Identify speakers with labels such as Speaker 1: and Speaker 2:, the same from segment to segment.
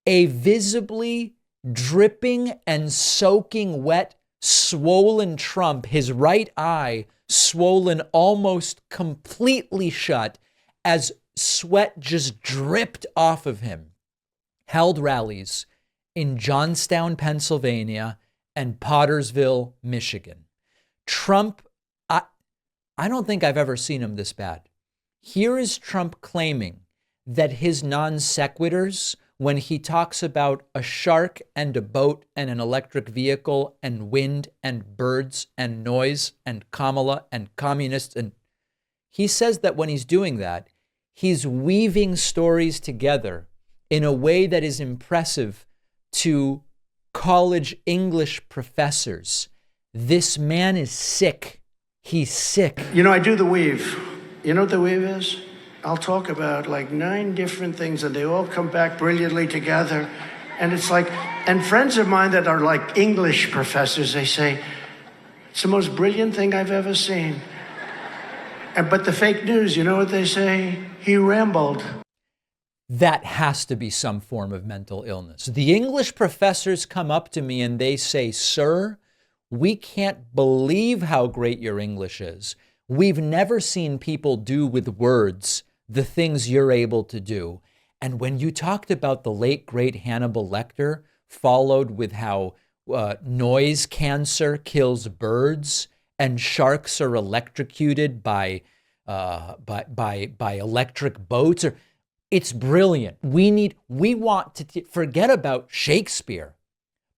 Speaker 1: A visibly dripping and soaking wet, swollen Trump, his right eye swollen almost completely shut as sweat just dripped off of him, held rallies in Johnstown, Pennsylvania, and Pottersville, Michigan. Trump, I don't think I've ever seen him this bad. Here is Trump claiming that his non sequiturs, when he talks about a shark and a boat and an electric vehicle and wind and birds and noise and Kamala and communists, and he says that when he's doing that, he's weaving stories together in a way that is impressive to college English professors. This man is sick. He's sick.
Speaker 2: You know, I do the weave. You know what the weave is? I'll talk about like 9 different things and they all come back brilliantly together. And it's like, and friends of mine that are like English professors, they say, it's the most brilliant thing I've ever seen. But the fake news, you know what they say? He rambled.
Speaker 1: That has to be some form of mental illness. The English professors come up to me and they say, sir, we can't believe how great your English is. We've never seen people do with words the things you're able to do. And when you talked about the late, great Hannibal Lecter, followed with how noise cancer kills birds and sharks are electrocuted by electric boats, it's brilliant. We want to forget about Shakespeare.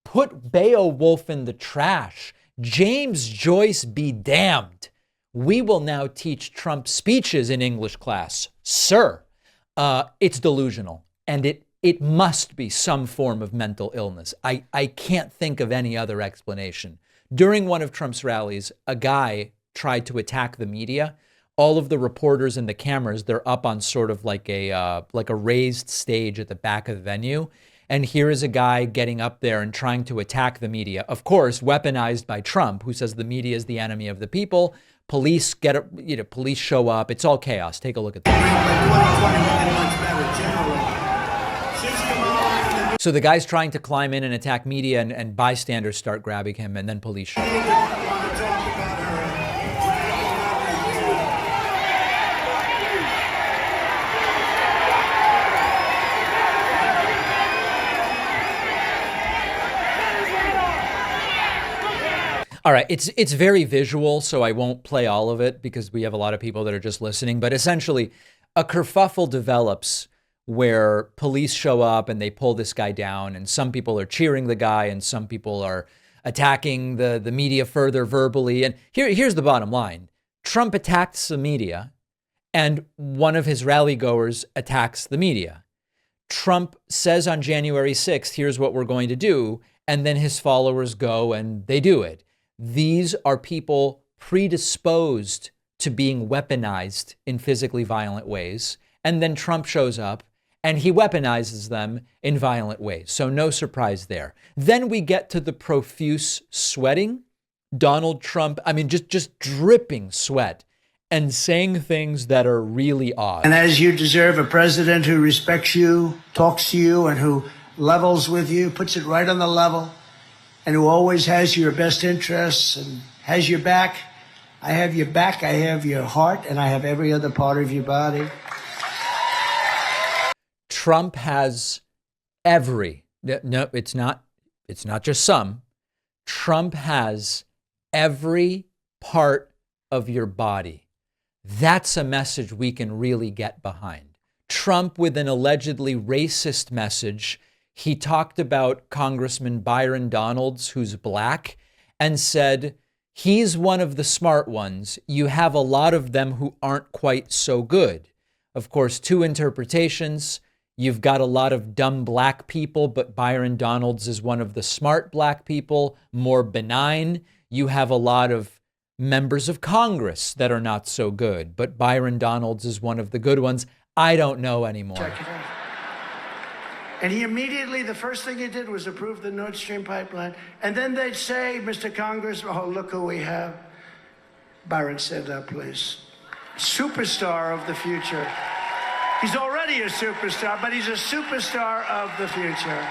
Speaker 1: Put Beowulf in the trash. James Joyce be damned. We will now teach Trump speeches in English class. Sir, it's delusional. And it must be some form of mental illness. I can't think of any other explanation. During one of Trump's rallies, a guy tried to attack the media. All of the reporters and the cameras, they're up on sort of like a raised stage at the back of the venue. And here is a guy getting up there and trying to attack the media. Of course, weaponized by Trump, who says the media is the enemy of the people. Police police show up. It's all chaos. Take a look at that. So the guy's trying to climb in and attack media, and bystanders start grabbing him, and then police show up. All right, it's very visual, so I won't play all of it because we have a lot of people that are just listening. But essentially, a kerfuffle develops where police show up and they pull this guy down, and some people are cheering the guy and some people are attacking the media further verbally. And here's the bottom line. Trump attacks the media, and one of his rally goers attacks the media. Trump says on January 6th, here's what we're going to do, and then his followers go and they do it. These are people predisposed to being weaponized in physically violent ways. And then Trump shows up and he weaponizes them in violent ways. So no surprise there. Then we get to the profuse sweating. Donald Trump, just dripping sweat and saying things that are really odd.
Speaker 2: And as you deserve, a president who respects you, talks to you, and who levels with you, puts it right on the level, and who always has your best interests and has your back. I have your back, I have your heart, and I have every other part of your body.
Speaker 1: Trump has it's not just some. Trump has every part of your body. That's a message we can really get behind. Trump with an allegedly racist message. He talked about Congressman Byron Donalds, who's black, and said, he's one of the smart ones. You have a lot of them who aren't quite so good. Of course, 2 interpretations. You've got a lot of dumb black people, but Byron Donalds is one of the smart black people, more benign. You have a lot of members of Congress that are not so good, but Byron Donalds is one of the good ones. I don't know anymore.
Speaker 2: Check it out. And he immediately, the first thing he did was approve the Nord Stream pipeline. And then they'd say, Mr. Congress, oh, look who we have. Byron, stand up, please. Superstar of the future. He's already already a superstar, but he's a superstar of the future.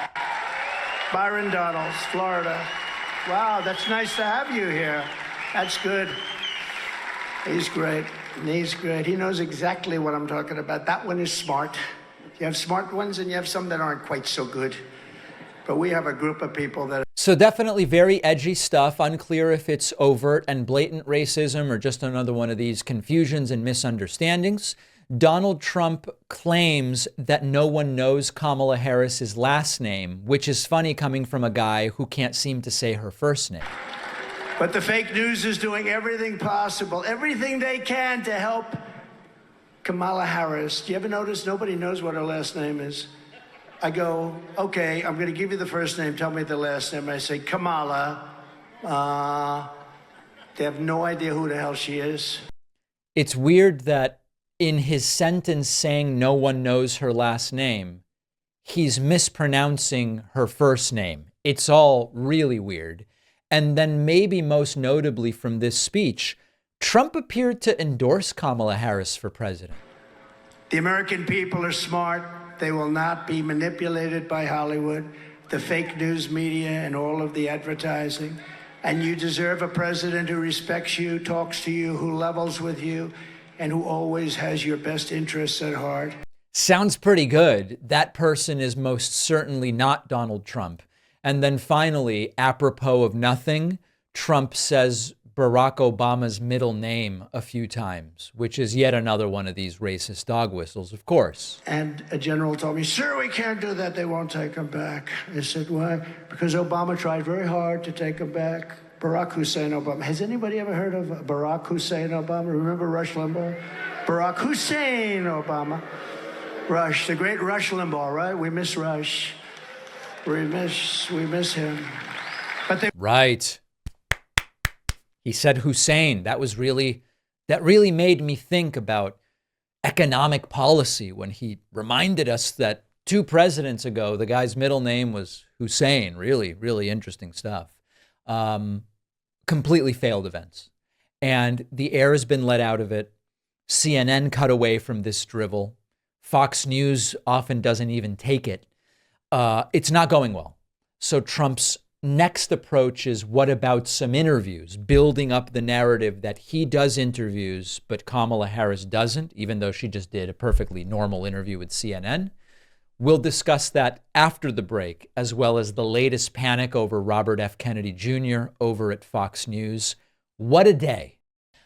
Speaker 2: Byron Donalds, Florida. Wow, that's nice to have you here. That's good. He's great. He's great. He knows exactly what I'm talking about. That one is smart. You have smart ones and you have some that aren't quite so good. But we have a group of people that...
Speaker 1: So definitely very edgy stuff. Unclear if it's overt and blatant racism or just another one of these confusions and misunderstandings. Donald Trump claims that no one knows Kamala Harris's last name, which is funny coming from a guy who can't seem to say her first name.
Speaker 2: But the fake news is doing everything possible, everything they can to help Kamala Harris. Do you ever notice nobody knows what her last name is? I go, okay, I'm going to give you the first name. Tell me the last name. I say, Kamala. They have no idea who the hell she is.
Speaker 1: It's weird that in his sentence saying no one knows her last name, he's mispronouncing her first name. It's all really weird. And then maybe most notably from this speech, Trump appeared to endorse Kamala Harris for president.
Speaker 2: The American people are smart. They will not be manipulated by Hollywood, the fake news media, and all of the advertising. And you deserve a president who respects you, talks to you, who levels with you, and who always has your best interests at heart.
Speaker 1: Sounds pretty good. That person is most certainly not Donald Trump. And then finally, apropos of nothing, Trump says Barack Obama's middle name a few times, which is yet another one of these racist dog whistles, of course.
Speaker 2: And a general told me, sir, we can't do that. They won't take him back. I said, why? Because Obama tried very hard to take him back. Barack Hussein Obama. Has anybody ever heard of Barack Hussein Obama? Remember Rush Limbaugh? Barack Hussein Obama. Rush, the great Rush Limbaugh, right? We miss Rush. We miss him. But they...
Speaker 1: Right. He said Hussein. That really made me think about economic policy when he reminded us that 2 presidents ago, the guy's middle name was Hussein. Really, really interesting stuff. Completely failed events. And the air has been let out of it. CNN cut away from this drivel. Fox News often doesn't even take it. It's not going well. So Trump's next approach is, what about some interviews, building up the narrative that he does interviews, but Kamala Harris doesn't, even though she just did a perfectly normal interview with CNN. We'll discuss that after the break, as well as the latest panic over Robert F. Kennedy Jr. over at Fox News. What a day.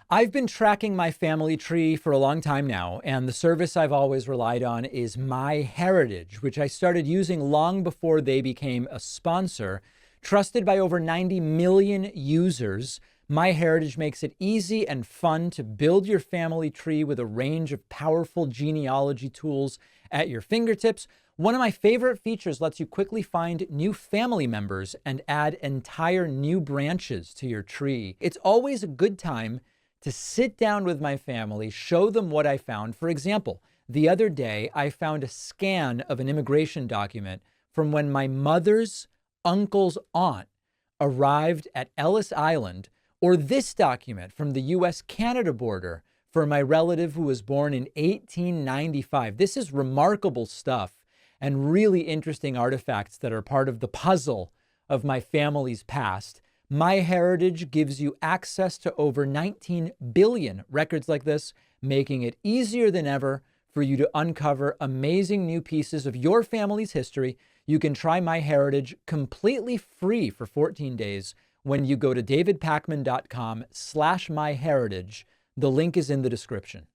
Speaker 1: I've been tracking my family tree for a long time now, and the service I've always relied on is MyHeritage, which I started using long before they became a sponsor. Trusted by over 90 million users, MyHeritage makes it easy and fun to build your family tree with a range of powerful genealogy tools at your fingertips. One of my favorite features lets you quickly find new family members and add entire new branches to your tree. It's always a good time to sit down with my family, show them what I found. For example, the other day, I found a scan of an immigration document from when my mother's uncle's aunt arrived at Ellis Island, or this document from the US-Canada border for my relative who was born in 1895. This is remarkable stuff and really interesting artifacts that are part of the puzzle of my family's past. MyHeritage gives you access to over 19 billion records like this, making it easier than ever for you to uncover amazing new pieces of your family's history. You can try MyHeritage completely free for 14 days when you go to davidpakman.com/myheritage. The link is in the description.